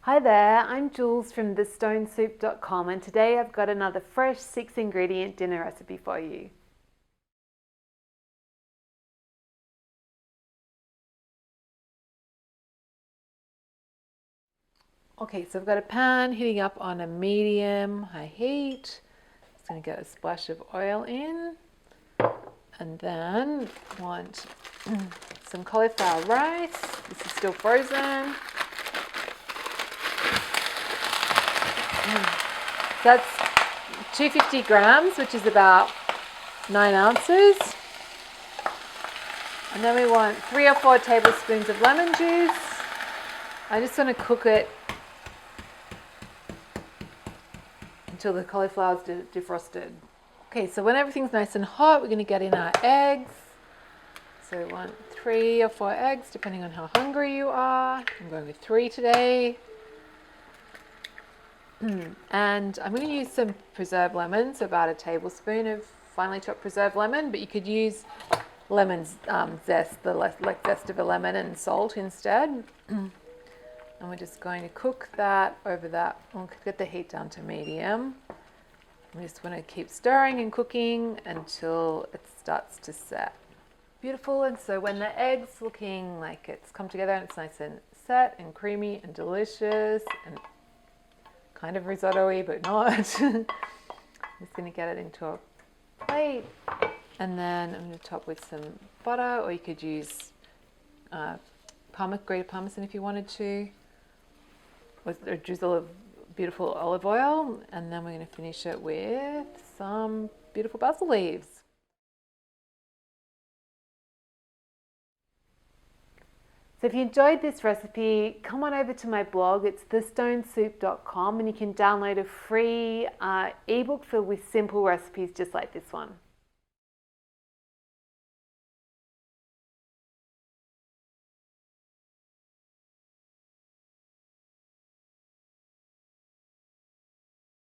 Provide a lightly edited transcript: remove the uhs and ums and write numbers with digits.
Hi there, I'm Jules from thestonesoup.com and today I've got another fresh 6-ingredient dinner recipe for you. Okay, so I've got a pan heating up on a medium-high heat. Just going to get a splash of oil in, and then I want some cauliflower rice. This is still frozen. So that's 250 grams, which is about 9 ounces. And then we want 3 or 4 tablespoons of lemon juice. I just want to cook it until the cauliflower is defrosted. Okay, so when everything's nice and hot, we're going to get in our eggs. So we want 3 or 4 eggs, depending on how hungry you are. I'm going with 3 today. And I'm going to use some preserved lemon, so about a tablespoon of finely chopped preserved lemon, but you could use lemon zest, the like zest of a lemon, and salt instead. And we're just going to cook that over that. We'll get the heat down to medium. We just want to keep stirring and cooking until it starts to set. Beautiful. And so when the egg's looking like it's come together and it's nice and set and creamy and delicious and kind of risotto-y, but not. I'm just going to get it into a plate, and then I'm going to top with some butter, or you could use grated parmesan if you wanted to, with a drizzle of beautiful olive oil, and then we're going to finish it with some beautiful basil leaves. So if you enjoyed this recipe, come on over to my blog. It's thestonesoup.com, and you can download a free ebook filled with simple recipes just like this one.